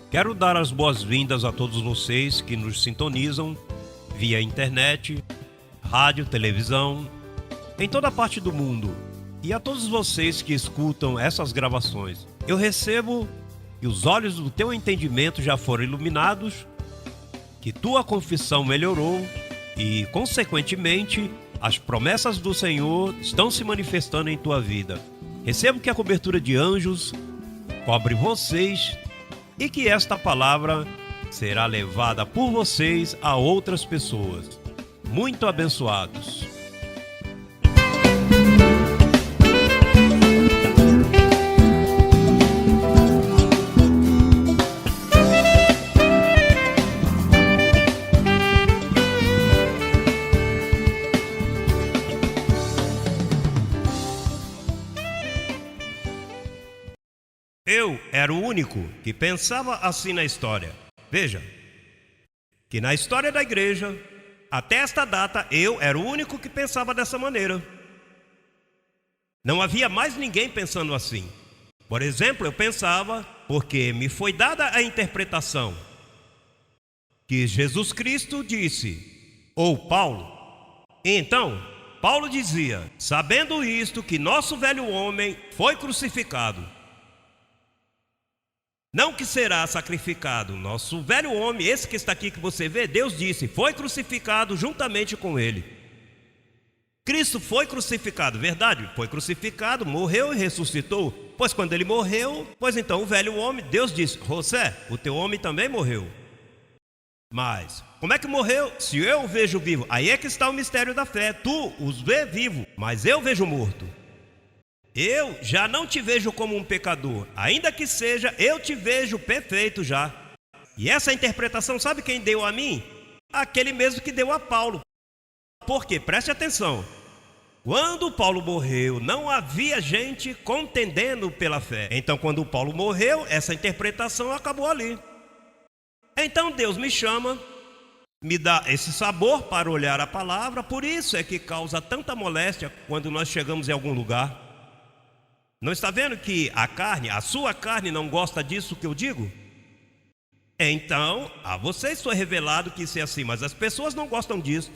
Quero dar as boas-vindas a todos vocês que nos sintonizam via internet, rádio, televisão, em toda parte do mundo, e a todos vocês que escutam essas gravações. Eu recebo que os olhos do teu entendimento já foram iluminados, que tua confissão melhorou e, consequentemente, as promessas do Senhor estão se manifestando em tua vida. Recebo que a cobertura de anjos cobre vocês e que esta palavra será levada por vocês a outras pessoas. Muito abençoados. Eu era o único que pensava assim na história. Veja, que na história da igreja, até esta data, eu era o único que pensava dessa maneira. Não havia mais ninguém pensando assim. Por exemplo, eu pensava, porque me foi dada a interpretação, que Jesus Cristo disse, ou Paulo. Então, Paulo dizia, sabendo isto, que nosso velho homem foi crucificado. Não que será sacrificado, nosso velho homem, esse que está aqui que você vê, Deus disse, foi crucificado juntamente com ele. Cristo foi crucificado, verdade? Foi crucificado, morreu e ressuscitou. Pois quando ele morreu, pois então o velho homem, Deus disse, José, o teu homem também morreu. Mas, como é que morreu? Se eu o vejo vivo, aí é que está o mistério da fé. Tu os vê vivo, mas eu vejo morto. Eu já não te vejo como um pecador, ainda que seja, eu te vejo perfeito já. E essa interpretação, sabe quem deu a mim? Aquele mesmo que deu a Paulo. Porque, preste atenção, quando Paulo morreu, não havia gente contendendo pela fé. Então, quando Paulo morreu, essa interpretação acabou ali. Então Deus me chama, me dá esse sabor para olhar a palavra, por isso é que causa tanta moléstia quando nós chegamos em algum lugar. Não está vendo que a carne, a sua carne não gosta disso que eu digo? Então, a vocês foi revelado que isso é assim, mas as pessoas não gostam disso.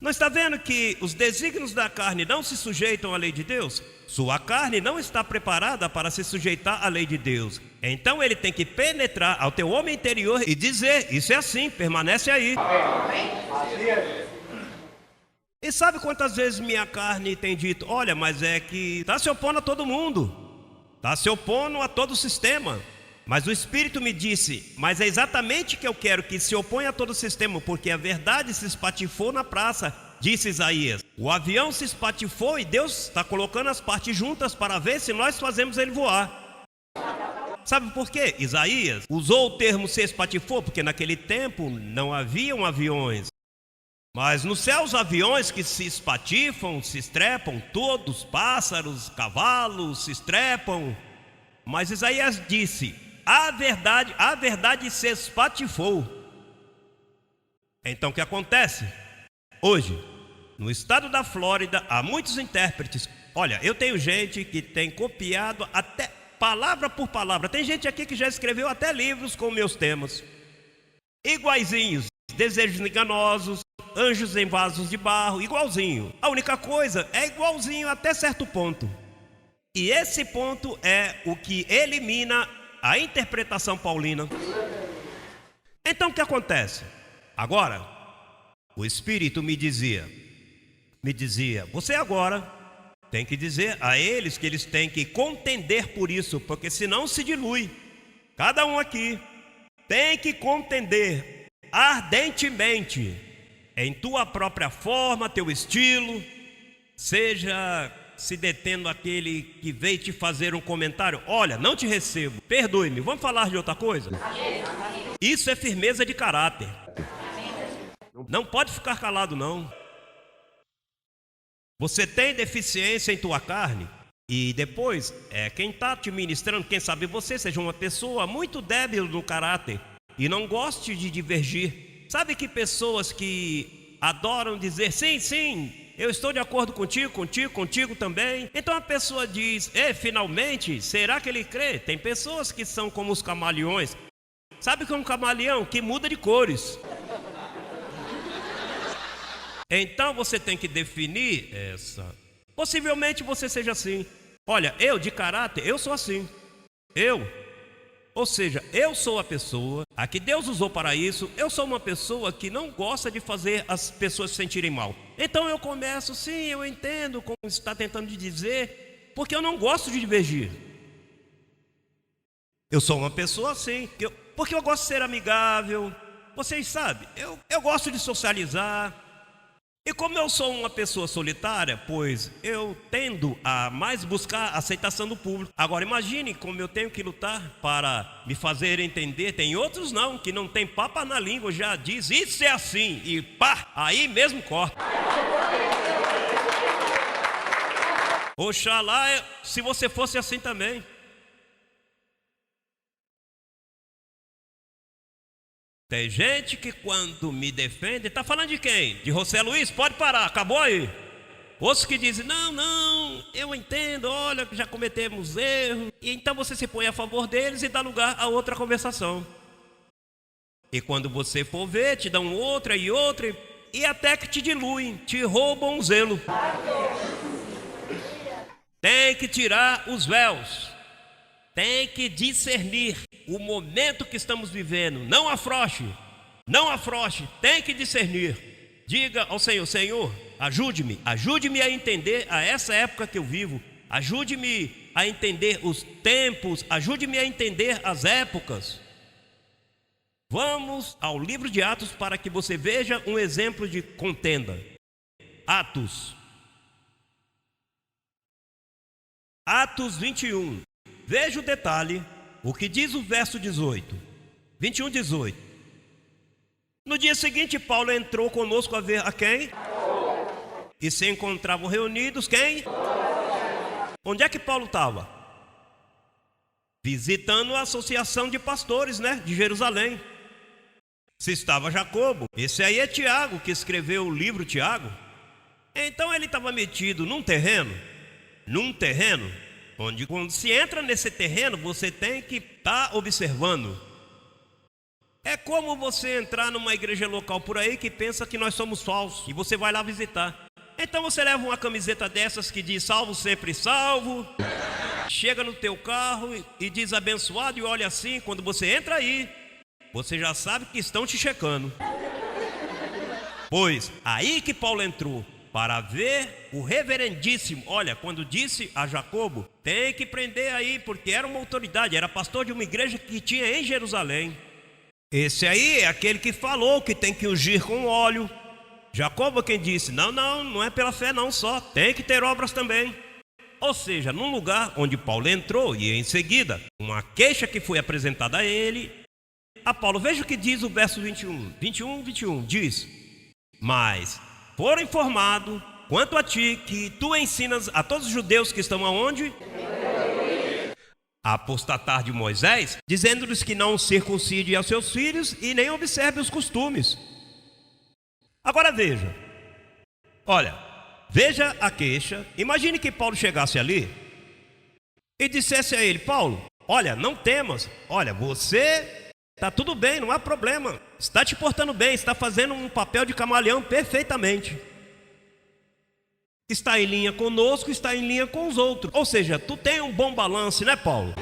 Não está vendo que os desígnios da carne não se sujeitam à lei de Deus? Sua carne não está preparada para se sujeitar à lei de Deus. Então ele tem que penetrar ao teu homem interior e dizer, isso é assim, permanece aí. E sabe quantas vezes minha carne tem dito, olha, mas é que está se opondo a todo mundo, está se opondo a todo o sistema. Mas o Espírito me disse, mas é exatamente que eu quero que se oponha a todo o sistema, porque a verdade se espatifou na praça, disse Isaías. O avião se espatifou e Deus está colocando as partes juntas para ver se nós fazemos ele voar. Sabe por quê? Isaías usou o termo se espatifou, porque naquele tempo não haviam aviões. Mas no céu os aviões que se espatifam, se estrepam, todos, pássaros, cavalos, se estrepam. Mas Isaías disse, a verdade se espatifou. Então o que acontece? Hoje, no estado da Flórida, há muitos intérpretes. Olha, eu tenho gente que tem copiado até palavra por palavra. Tem gente aqui que já escreveu até livros com meus temas. Iguaizinhos, desejos enganosos, anjos em vasos de barro, igualzinho. A única coisa é igualzinho até certo ponto. E esse ponto é o que elimina a interpretação paulina. Então o que acontece? Agora, o Espírito me dizia, você agora tem que dizer a eles que eles têm que contender por isso, porque senão se dilui. Cada um aqui tem que contender ardentemente, em tua própria forma, teu estilo, seja se detendo aquele que veio te fazer um comentário, olha, não te recebo, perdoe-me, vamos falar de outra coisa? Isso é firmeza de caráter. Não pode ficar calado não. Você tem deficiência em tua carne, e depois, quem está te ministrando, quem sabe você seja uma pessoa muito débil no caráter, e não goste de divergir. Sabe que pessoas que adoram dizer sim, sim, eu estou de acordo contigo, contigo também. Então a pessoa diz, finalmente, será que ele crê? Tem pessoas que são como os camaleões. Sabe o que é um camaleão? Que muda de cores. Então você tem que definir essa. Possivelmente você seja assim. Olha, eu de caráter, eu sou assim. Ou seja, eu sou a pessoa a que Deus usou para isso. Eu sou uma pessoa que não gosta de fazer as pessoas se sentirem mal. Então eu começo, sim, eu entendo como você está tentando dizer, porque eu não gosto de divergir. Eu sou uma pessoa assim, porque eu gosto de ser amigável. Vocês sabem, eu gosto de socializar. E como eu sou uma pessoa solitária, pois eu tendo a mais buscar a aceitação do público. Agora imagine como eu tenho que lutar para me fazer entender. Tem outros não, que não tem papa na língua, já diz isso é assim e pá, aí mesmo corta. Oxalá se você fosse assim também. Tem gente que quando me defende, está falando de quem? De José Luiz? Pode parar, acabou aí. Outros que dizem, não, eu entendo, olha, já cometemos erros. E então você se põe a favor deles e dá lugar a outra conversação. E quando você for ver, te dão outra, e até que te diluem, te roubam o zelo. Tem que tirar os véus. Tem que discernir o momento que estamos vivendo. Não afrouxe, tem que discernir. Diga ao Senhor, Senhor, ajude-me a entender a essa época que eu vivo. Ajude-me a entender os tempos, ajude-me a entender as épocas. Vamos ao livro de Atos para que você veja um exemplo de contenda. Atos 21. Veja o detalhe, o que diz o verso 18. 21, 18. No dia seguinte, Paulo entrou conosco a ver a quem? E se encontravam reunidos, quem? Onde é que Paulo estava? Visitando a associação de pastores, de Jerusalém. Se estava Jacobo, esse aí é Tiago, que escreveu o livro Tiago. Então ele estava metido num terreno, onde quando se entra nesse terreno, você tem que estar observando. É como você entrar numa igreja local por aí que pensa que nós somos falsos, e você vai lá visitar. Então você leva uma camiseta dessas que diz salvo sempre salvo, chega no teu carro e diz abençoado, e olha assim, quando você entra aí, você já sabe que estão te checando. Pois aí que Paulo entrou para ver o reverendíssimo. Olha, quando disse a Jacobo, tem que prender aí, porque era uma autoridade, era pastor de uma igreja que tinha em Jerusalém. Esse aí é aquele que falou que tem que ungir com óleo. Jacobo quem disse, não é pela fé não só, tem que ter obras também. Ou seja, num lugar onde Paulo entrou, e em seguida, uma queixa que foi apresentada a ele, a Paulo, veja o que diz o verso 21, diz, mas foram informados quanto a ti, que tu ensinas a todos os judeus que estão aonde? A apostatar de Moisés, dizendo-lhes que não circuncide aos seus filhos e nem observe os costumes. Agora veja, veja a queixa. Imagine que Paulo chegasse ali e dissesse a ele, Paulo, olha, não temas, olha, você está tudo bem, não há problema, está te portando bem, está fazendo um papel de camaleão perfeitamente. Está em linha conosco, está em linha com os outros. Ou seja, tu tem um bom balanço, Paulo?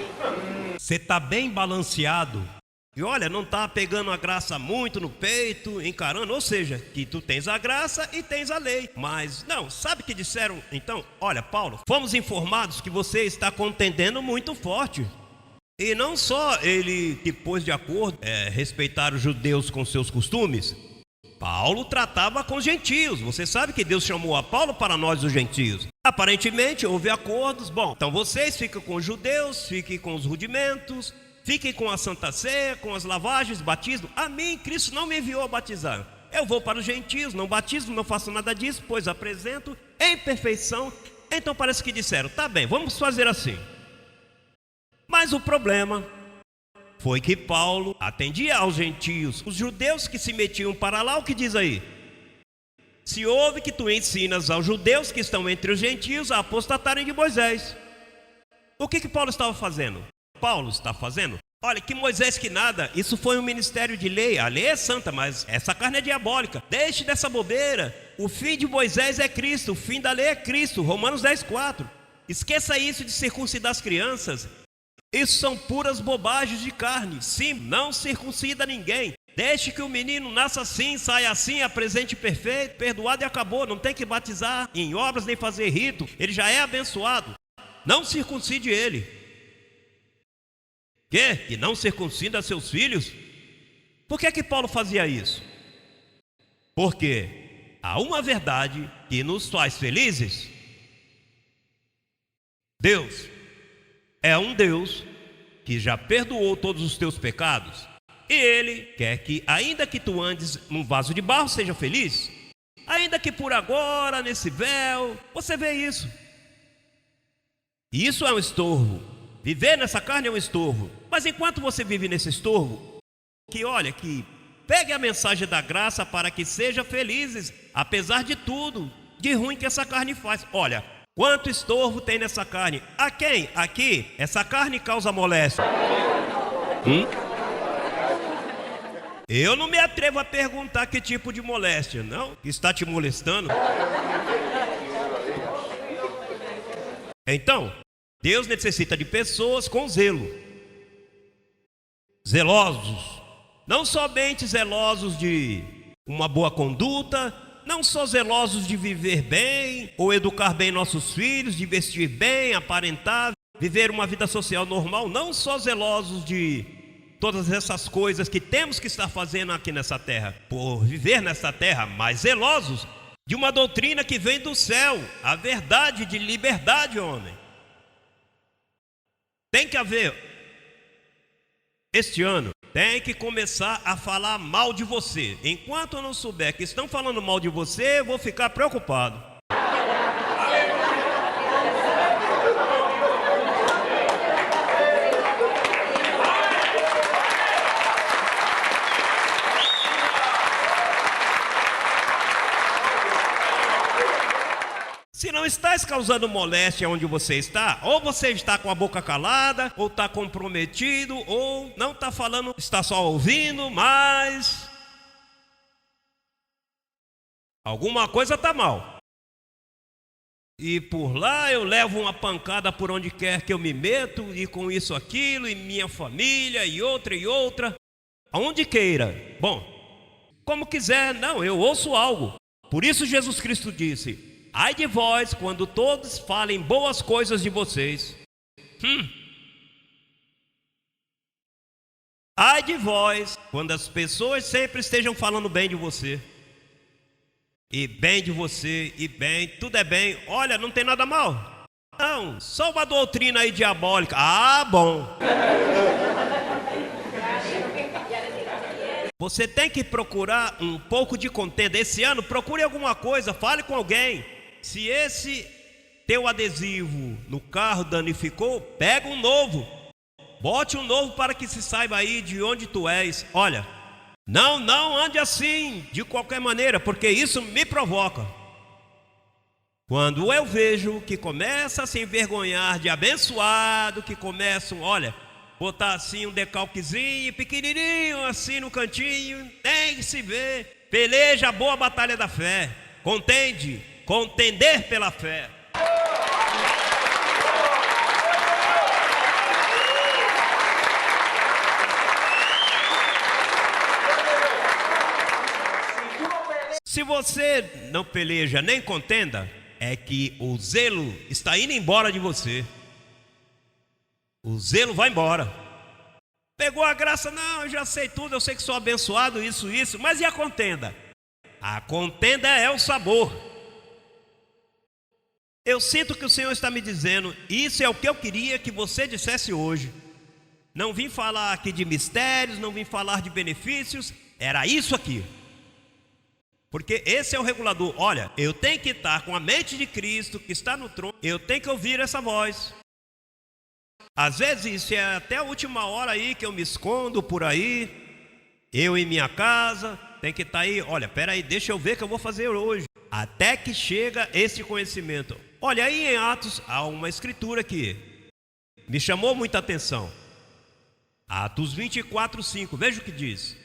Você está bem balanceado. E olha, não está pegando a graça muito no peito, encarando. Ou seja, que tu tens a graça e tens a lei. Mas não, sabe o que disseram? Então, olha, Paulo, fomos informados que você está contendendo muito forte. E não só ele, depois de acordo, respeitar os judeus com seus costumes, Paulo tratava com os gentios. Você sabe que Deus chamou a Paulo para nós os gentios. Aparentemente houve acordos. Bom, então vocês ficam com os judeus, fiquem com os rudimentos, fiquem com a Santa Ceia, com as lavagens, batismo. A mim, Cristo não me enviou a batizar. Eu vou para os gentios, não batizo, não faço nada disso, pois apresento em perfeição. Então parece que disseram, tá bem, vamos fazer assim. Mas o problema foi que Paulo atendia aos gentios, os judeus que se metiam para lá, o que diz aí? Se ouve que tu ensinas aos judeus que estão entre os gentios a apostatarem de Moisés. O que Paulo estava fazendo? Paulo está fazendo? Olha, que Moisés que nada, isso foi um ministério de lei. A lei é santa, mas essa carne é diabólica. Deixe dessa bobeira. O fim de Moisés é Cristo, o fim da lei é Cristo. Romanos 10:4. Esqueça isso de circuncidar as crianças. Isso são puras bobagens de carne. Sim, não circuncida ninguém. Deixe que o menino nasça assim, saia assim, apresente perfeito, perdoado e acabou. Não tem que batizar em obras nem fazer rito. Ele já é abençoado. Não circuncide ele. Que não circuncida seus filhos? Por que Paulo fazia isso? Porque há uma verdade que nos faz felizes. Deus é um Deus que já perdoou todos os teus pecados. E Ele quer que, ainda que tu andes num vaso de barro, seja feliz. Ainda que por agora, nesse véu, você vê isso. E isso é um estorvo. Viver nessa carne é um estorvo. Mas enquanto você vive nesse estorvo, que pegue a mensagem da graça para que sejam felizes, apesar de tudo, de ruim que essa carne faz. Olha, quanto estorvo tem nessa carne? A quem? Aqui, essa carne causa moléstia. Eu não me atrevo a perguntar que tipo de moléstia, não? Que está te molestando? Então, Deus necessita de pessoas com zelo. Zelosos. Não somente zelosos de uma boa conduta, não só zelosos de viver bem, ou educar bem nossos filhos, de vestir bem, aparentar, viver uma vida social normal, não só zelosos de todas essas coisas que temos que estar fazendo aqui nessa terra, por viver nessa terra, mas zelosos de uma doutrina que vem do céu, a verdade de liberdade, homem. Tem que haver, este ano, tem que começar a falar mal de você. Enquanto eu não souber que estão falando mal de você, eu vou ficar preocupado. Se não estás causando moléstia onde você está, ou você está com a boca calada, ou está comprometido, ou não está falando, está só ouvindo, mas alguma coisa está mal. E por lá eu levo uma pancada por onde quer que eu me meto, e com isso aquilo, e minha família, e outra, aonde queira. Bom, como quiser, não, eu ouço algo. Por isso Jesus Cristo disse: ai de vós quando todos falem boas coisas de vocês. Ai de vós quando as pessoas sempre estejam falando bem de você. E bem de você, e bem, tudo é bem. Olha, não tem nada mal. Não, só uma doutrina aí diabólica. Ah, bom. Você tem que procurar um pouco de contenda. Esse ano, procure alguma coisa, fale com alguém. Se esse teu adesivo no carro danificou, pega um novo. Bote um novo para que se saiba aí de onde tu és. Olha, não ande assim, de qualquer maneira, porque isso me provoca. Quando eu vejo que começa a se envergonhar de abençoado, que começam, olha, botar assim um decalquezinho, pequenininho, assim no cantinho, tem que se ver. Peleja a boa batalha da fé. Contender pela fé. Se você não peleja nem contenda, é que o zelo está indo embora de você. O zelo vai embora. Pegou a graça, não, eu já sei tudo, eu sei que sou abençoado, isso, mas e a contenda? A contenda é o sabor. Eu sinto que o Senhor está me dizendo, isso é o que eu queria que você dissesse hoje. Não vim falar aqui de mistérios, não vim falar de benefícios, era isso aqui. Porque esse é o regulador. Olha, eu tenho que estar com a mente de Cristo que está no trono, eu tenho que ouvir essa voz. Às vezes isso é até a última hora aí que eu me escondo por aí, eu em minha casa, tem que estar aí, olha, peraí, deixa eu ver o que eu vou fazer hoje. até que chega esse conhecimento. Olha, aí em Atos há uma escritura que me chamou muita atenção. Atos 24:5, veja o que diz.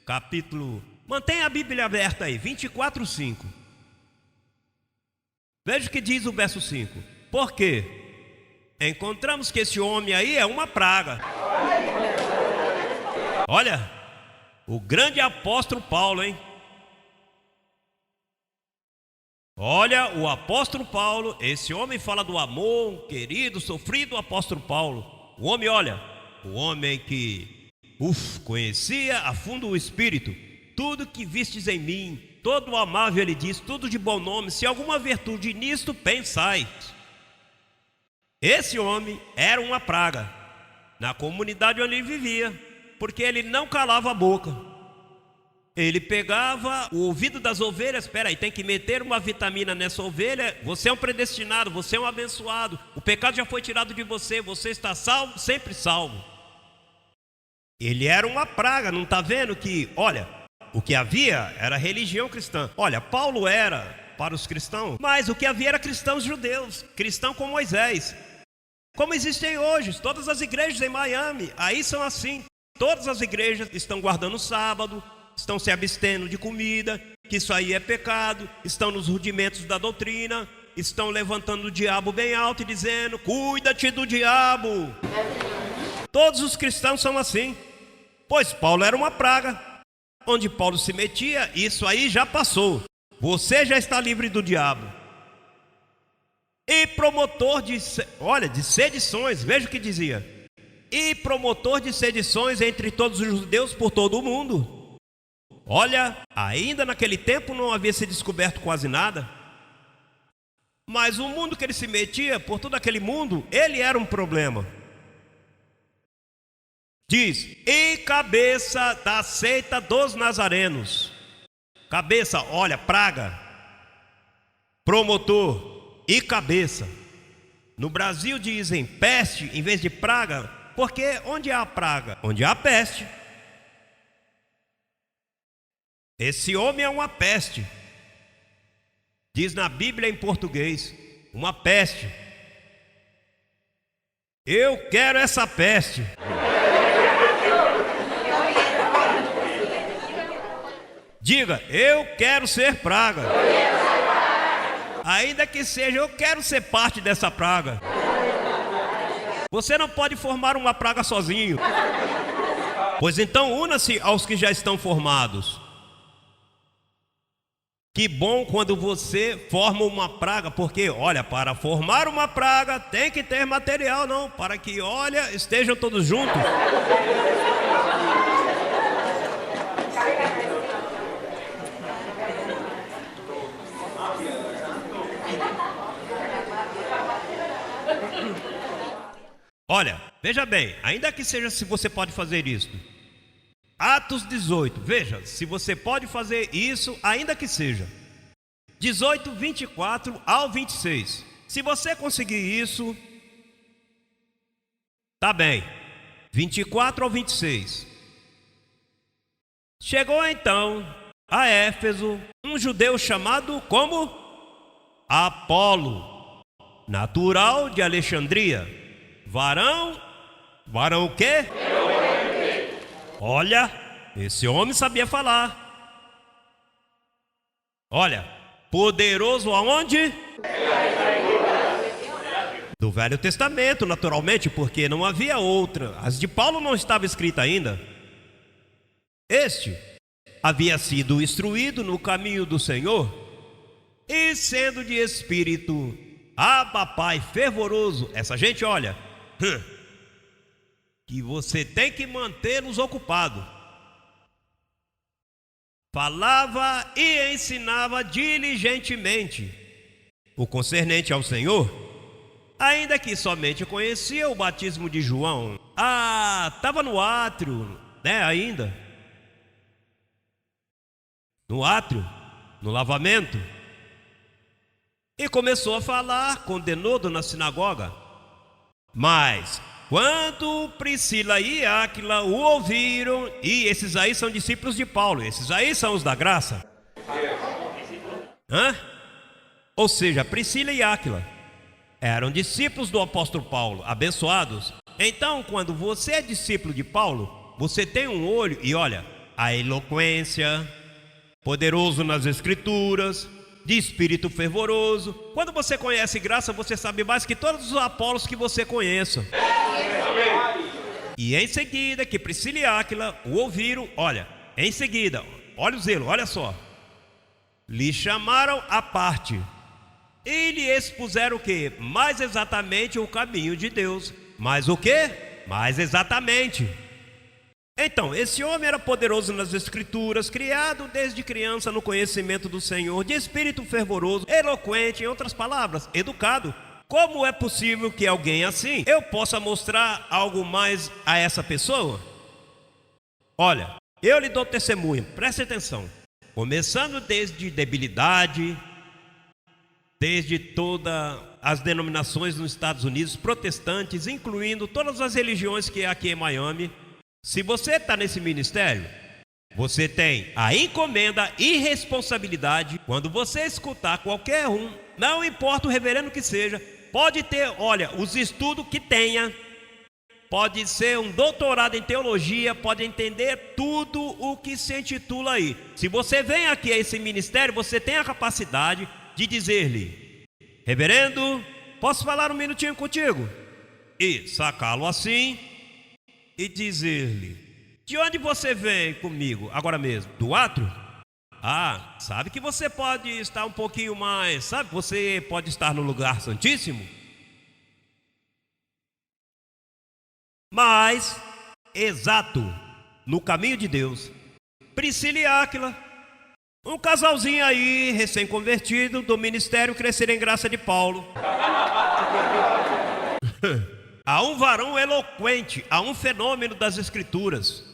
Capítulo, mantenha a Bíblia aberta aí, 24:5. Veja o que diz o verso 5. Por quê? Encontramos que esse homem aí é uma praga. Olha, o grande apóstolo Paulo, hein? Olha, o apóstolo Paulo, esse homem fala do amor, querido, sofrido apóstolo Paulo. O homem, olha, o homem que conhecia a fundo o Espírito. Tudo que vistes em mim, todo amável, ele diz, tudo de bom nome, se alguma virtude nisto pensai. Esse homem era uma praga na comunidade onde ele vivia, porque ele não calava a boca. Ele pegava o ouvido das ovelhas. Espera aí, tem que meter uma vitamina nessa ovelha. Você é um predestinado, você é um abençoado. O pecado já foi tirado de você, você está salvo, sempre salvo. Ele era uma praga, não está vendo que, olha, o que havia era religião cristã. Olha, Paulo era para os cristãos, mas o que havia era cristãos judeus, cristão com Moisés. Como existem hoje, todas as igrejas em Miami, aí são assim. Todas as igrejas estão guardando o sábado, estão se abstendo de comida, que isso aí é pecado, estão nos rudimentos da doutrina, estão levantando o diabo bem alto e dizendo, cuida-te do diabo. Todos os cristãos são assim, pois Paulo era uma praga. Onde Paulo se metia, isso aí já passou. Você já está livre do diabo. E promotor de sedições, veja o que dizia. E promotor de sedições entre todos os judeus por todo o mundo. Olha, ainda naquele tempo não havia se descoberto quase nada. Mas o mundo que ele se metia, por todo aquele mundo, ele era um problema. Diz, e cabeça da seita dos nazarenos. Cabeça, olha, praga. Promotor e cabeça. No Brasil dizem peste em vez de praga, porque onde há praga? Onde há peste. Esse homem é uma peste. Diz na Bíblia em português, uma peste. Eu quero essa peste. Diga, eu quero ser praga. Ainda que seja, eu quero ser parte dessa praga. Você não pode formar uma praga sozinho. Pois então una-se aos que já estão formados. Que bom quando você forma uma praga, porque, olha, para formar uma praga tem que ter material, não, para que, olha, estejam todos juntos. Olha, veja bem, ainda que seja se você pode fazer isso. Atos 18, veja, se você pode fazer isso, ainda que seja 18, 24 ao 26. Se você conseguir isso, tá bem. 24 ao 26. Chegou então a Éfeso um judeu chamado como Apolo, natural de Alexandria. Varão o quê? Olha, esse homem sabia falar. Olha, poderoso aonde? Do Velho Testamento, naturalmente, porque não havia outra. As de Paulo não estava escrita ainda. Este havia sido instruído no caminho do Senhor, e sendo de espírito Abba Pai fervoroso. Essa gente, olha, que você tem que mantê-los ocupados. Falava e ensinava diligentemente o concernente ao Senhor, ainda que somente conhecia o batismo de João. Estava no átrio, né, ainda. No átrio, no lavamento. E começou a falar, condenou na sinagoga. Mas quando Priscila e Áquila o ouviram, e esses aí são discípulos de Paulo, esses aí são os da graça. Hã? Ou seja, Priscila e Áquila eram discípulos do apóstolo Paulo, abençoados. Então, quando você é discípulo de Paulo, você tem um olho e olha, a eloquência, poderoso nas escrituras, de espírito fervoroso. Quando você conhece graça, você sabe mais que todos os apóstolos que você conheça. E em seguida, que Priscila e Áquila o ouviram, olha, em seguida, olha o zelo, olha só. Lhe chamaram à parte e lhe expuseram o quê? Mais exatamente o caminho de Deus. Mas o quê? Mais exatamente. Então, esse homem era poderoso nas escrituras, criado desde criança no conhecimento do Senhor, de espírito fervoroso, eloquente, em outras palavras, educado. Como é possível que alguém assim, eu possa mostrar algo mais a essa pessoa? Olha, eu lhe dou testemunho, preste atenção. Começando desde debilidade, desde todas as denominações nos Estados Unidos, protestantes, incluindo todas as religiões que há aqui em Miami. Se você está nesse ministério, você tem a encomenda e responsabilidade. Quando você escutar qualquer um, não importa o reverendo que seja, pode ter, olha, os estudos que tenha, pode ser um doutorado em teologia, pode entender tudo o que se intitula aí. Se você vem aqui a esse ministério, você tem a capacidade de dizer-lhe: reverendo, posso falar um minutinho contigo? E sacá-lo assim e dizer-lhe: de onde você vem comigo agora mesmo? Do átrio? Ah, sabe que você pode estar um pouquinho mais, sabe? Você pode estar no lugar santíssimo. Mas, exato, no caminho de Deus, Priscila e Áquila, um casalzinho aí, recém-convertido do ministério Crescer em Graça de Paulo. Há um varão eloquente, há um fenômeno das escrituras.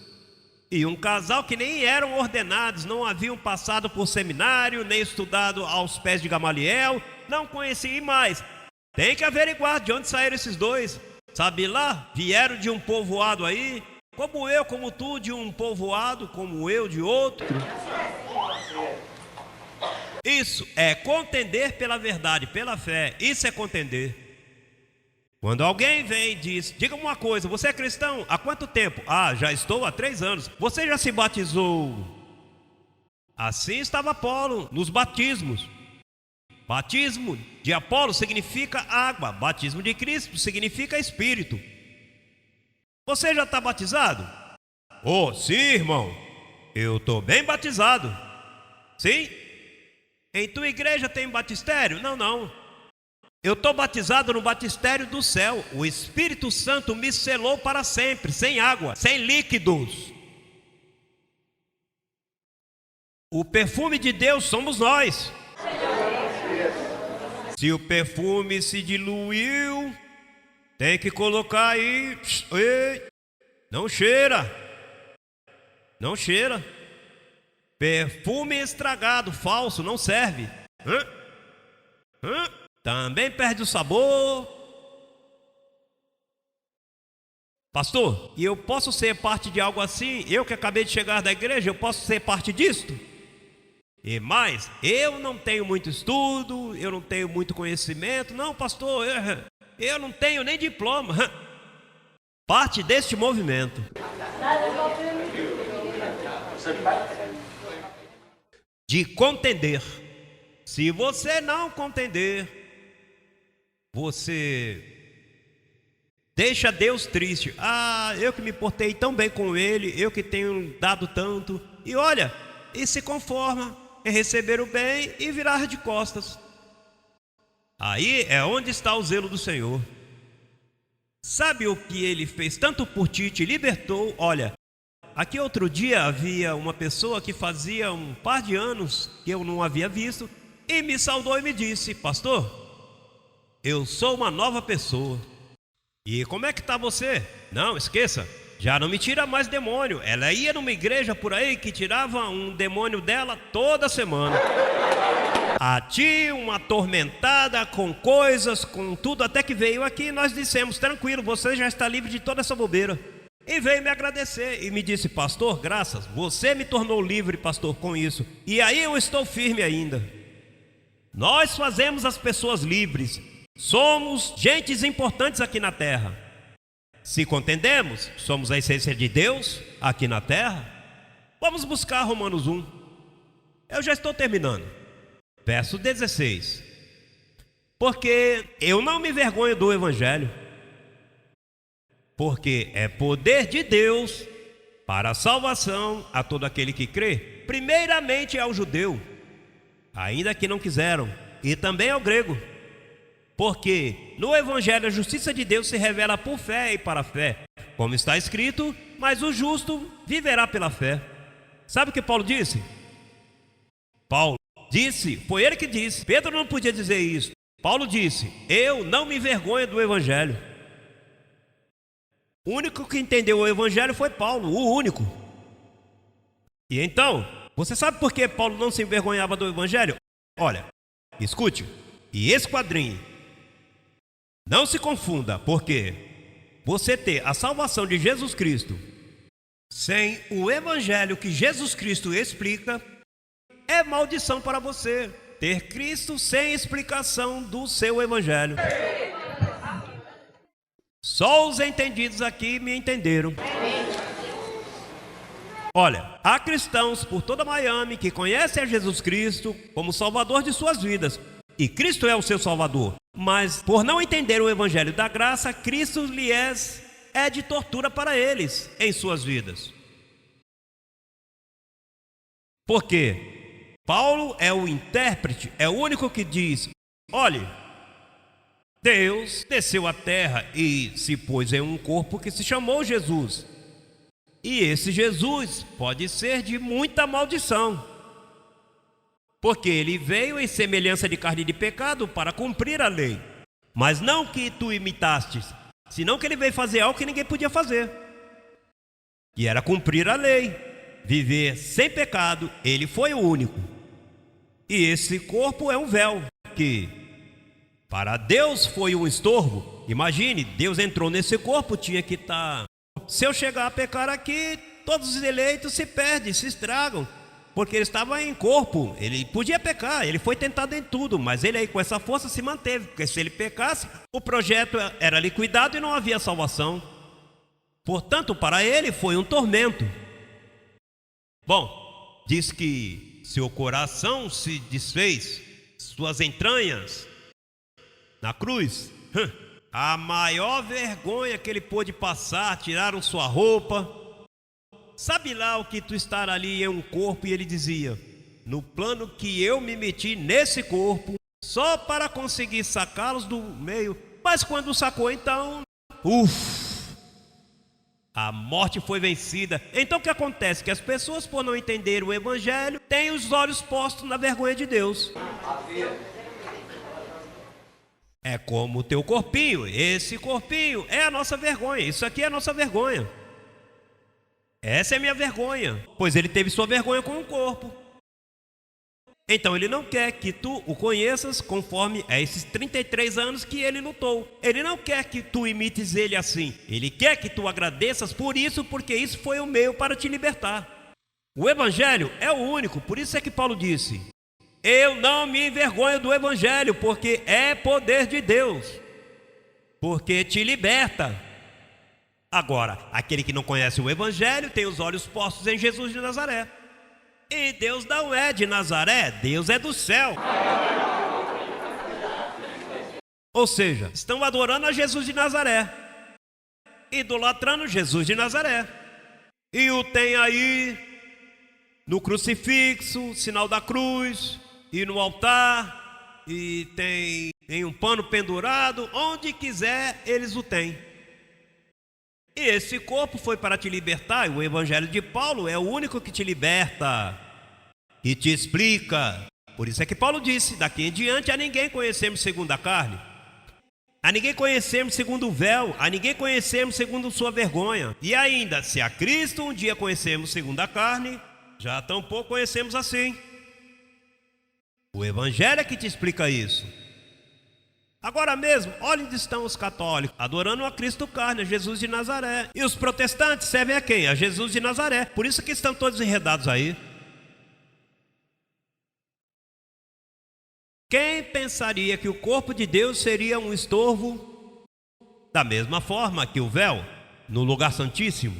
E um casal que nem eram ordenados, não haviam passado por seminário, nem estudado aos pés de Gamaliel, não conheciam mais. Tem que averiguar de onde saíram esses dois. Sabe lá, vieram de um povoado aí, como eu, como tu, de um povoado, como eu, de outro. Isso é contender pela verdade, pela fé, isso é contender. Quando alguém vem e diz: diga-me uma coisa, você é cristão? Há quanto tempo? Ah, já estou há 3 anos. Você já se batizou? Assim estava Apolo nos batismos. Batismo de Apolo significa água, batismo de Cristo significa Espírito. Você já está batizado? Oh, sim, irmão, eu estou bem batizado. Sim? Em tua igreja tem batistério? Não, não. Eu estou batizado no batistério do céu. O Espírito Santo me selou para sempre, sem água, sem líquidos. O perfume de Deus somos nós. Se o perfume se diluiu, tem que colocar aí. Ei, não cheira. Não cheira. Perfume estragado, falso, não serve. Também perde o sabor. Pastor, e eu posso ser parte de algo assim? Eu que acabei de chegar da igreja, eu posso ser parte disto? E mais, eu não tenho muito estudo, eu não tenho muito conhecimento. Não, pastor, eu não tenho nem diploma. Parte deste movimento. De contender. Se você não contender, você deixa Deus triste. Ah, eu que me portei tão bem com Ele, eu que tenho dado tanto. E olha, e se conforma em receber o bem e virar de costas. Aí é onde está o zelo do Senhor. Sabe o que Ele fez tanto por ti, te libertou? Olha, aqui outro dia havia uma pessoa que fazia um par de anos que eu não havia visto, e me saudou e me disse: pastor, eu sou uma nova pessoa. E como é que está você? Não, esqueça, já não me tira mais demônio. Ela ia numa igreja por aí que tirava um demônio dela toda semana. A ti, uma atormentada com coisas, com tudo, até que veio aqui e nós dissemos: tranquilo, você já está livre de toda essa bobeira. E veio me agradecer e me disse: pastor, graças, você me tornou livre, pastor, com isso. E aí eu estou firme ainda. Nós fazemos as pessoas livres. Somos gentes importantes aqui na terra. Se contendemos, somos a essência de Deus aqui na terra. Vamos buscar Romanos 1. Eu já estou terminando. Verso 16. Porque eu não me envergonho do Evangelho, porque é poder de Deus para a salvação a todo aquele que crê, primeiramente ao judeu, ainda que não quiseram, e também ao grego. Porque no Evangelho a justiça de Deus se revela por fé e para a fé, como está escrito, mas o justo viverá pela fé. Sabe o que Paulo disse? Paulo disse, foi ele que disse, Pedro não podia dizer isso. Paulo disse, eu não me envergonho do Evangelho. O único que entendeu o Evangelho foi Paulo, o único. E então, você sabe por que Paulo não se envergonhava do Evangelho? Olha, escute, e esse quadrinho, não se confunda, porque você ter a salvação de Jesus Cristo sem o Evangelho que Jesus Cristo explica, é maldição para você. Ter Cristo sem explicação do seu Evangelho. Só os entendidos aqui me entenderam. Olha, há cristãos por toda Miami que conhecem a Jesus Cristo como Salvador de suas vidas. E Cristo é o seu Salvador. Mas por não entender o Evangelho da graça, Cristo lhes é de tortura para eles em suas vidas. Por quê? Paulo é o intérprete, é o único que diz, olhe, Deus desceu à terra e se pôs em um corpo que se chamou Jesus. E esse Jesus pode ser de muita maldição, porque ele veio em semelhança de carne de pecado para cumprir a lei. Mas não que tu imitastes, senão que ele veio fazer algo que ninguém podia fazer, que era cumprir a lei, viver sem pecado. Ele foi o único. E esse corpo é um véu que para Deus foi um estorvo. Imagine, Deus entrou nesse corpo, tinha que estar. Se eu chegar a pecar aqui, todos os eleitos se perdem, se estragam, porque ele estava em corpo. Ele podia pecar, ele foi tentado em tudo, mas ele aí com essa força se manteve, porque se ele pecasse, o projeto era liquidado e não havia salvação. Portanto, para ele foi um tormento. Bom, diz que seu coração se desfez, suas entranhas na cruz. A maior vergonha que ele pôde passar, tiraram sua roupa. Sabe lá o que tu estar ali em um corpo? E ele dizia, no plano que eu me meti nesse corpo, só para conseguir sacá-los do meio. Mas quando sacou então, a morte foi vencida. Então o que acontece? Que as pessoas, por não entender o Evangelho, têm os olhos postos na vergonha de Deus. É como o teu corpinho. Esse corpinho é a nossa vergonha. Isso aqui é a nossa vergonha. Essa é a minha vergonha, pois ele teve sua vergonha com o corpo. Então ele não quer que tu o conheças conforme a esses 33 anos que ele lutou. Ele não quer que tu imites ele assim. Ele quer que tu agradeças por isso, porque isso foi o meio para te libertar. O Evangelho é o único, por isso é que Paulo disse, eu não me envergonho do Evangelho, porque é poder de Deus, porque te liberta. Agora, aquele que não conhece o Evangelho tem os olhos postos em Jesus de Nazaré. E Deus não é de Nazaré, Deus é do céu. Ou seja, estão adorando a Jesus de Nazaré, idolatrando Jesus de Nazaré. E o tem aí no crucifixo, sinal da cruz, e no altar, e tem em um pano pendurado, onde quiser eles o têm. E esse corpo foi para te libertar, e o Evangelho de Paulo é o único que te liberta e te explica. Por isso é que Paulo disse, daqui em diante a ninguém conhecemos segundo a carne, a ninguém conhecemos segundo o véu, a ninguém conhecemos segundo sua vergonha. E ainda, se a Cristo um dia conhecemos segundo a carne, já tampouco conhecemos assim. O Evangelho é que te explica isso. Agora mesmo, olha onde estão os católicos, adorando a Cristo carne, a Jesus de Nazaré. E os protestantes servem a quem? A Jesus de Nazaré. Por isso que estão todos enredados aí. Quem pensaria que o corpo de Deus seria um estorvo? Da mesma forma que o véu, no lugar santíssimo,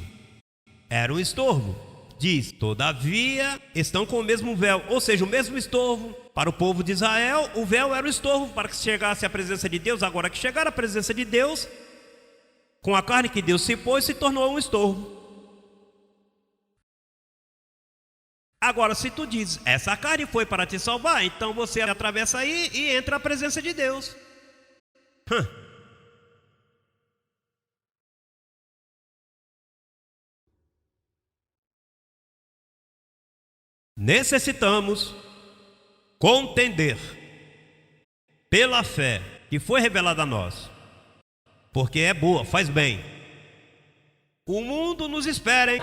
era um estorvo. Diz, todavia, estão com o mesmo véu, ou seja, o mesmo estorvo. Para o povo de Israel, o véu era o estorvo para que chegasse a presença de Deus. Agora que chegar a presença de Deus, com a carne que Deus se pôs, se tornou um estorvo. Agora, se tu dizes, essa carne foi para te salvar, então você atravessa aí e entra a presença de Deus. Necessitamos contender pela fé que foi revelada a nós, porque é boa, faz bem. O mundo nos espera, hein?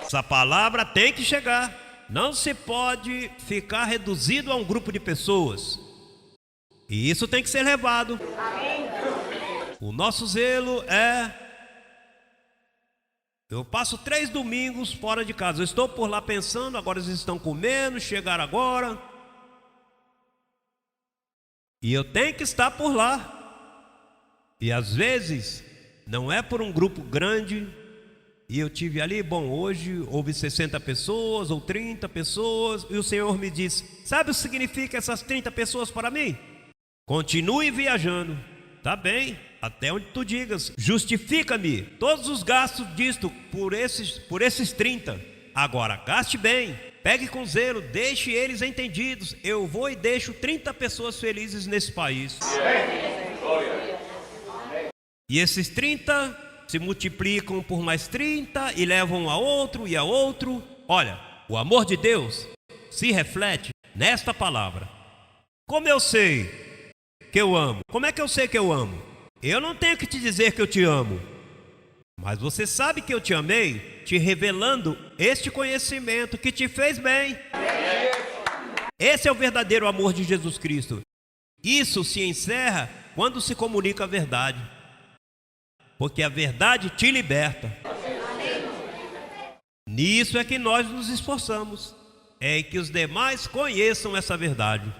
Essa palavra tem que chegar. Não se pode ficar reduzido a um grupo de pessoas. E isso tem que ser levado. O nosso zelo é... Eu passo 3 domingos fora de casa. Eu estou por lá pensando, agora eles estão comendo, chegaram agora. E eu tenho que estar por lá. E às vezes, não é por um grupo grande. E eu tive ali, bom, hoje houve 60 pessoas ou 30 pessoas. E o Senhor me disse, sabe o que significa essas 30 pessoas para mim? Continue viajando. Tá bem, até onde tu digas. Justifica-me todos os gastos disto por esses 30. Agora, gaste bem, pegue com zelo, deixe eles entendidos. Eu vou e deixo 30 pessoas felizes nesse país. E esses 30 se multiplicam por mais 30 e levam a outro e a outro. Olha, o amor de Deus se reflete nesta palavra. Como eu sei que eu amo? Como é que eu sei que eu amo? Eu não tenho que te dizer que eu te amo, mas você sabe que eu te amei, te revelando este conhecimento que te fez bem. Esse é o verdadeiro amor de Jesus Cristo. Isso se encerra quando se comunica a verdade, porque a verdade te liberta. Nisso é que nós nos esforçamos, é que os demais conheçam essa verdade.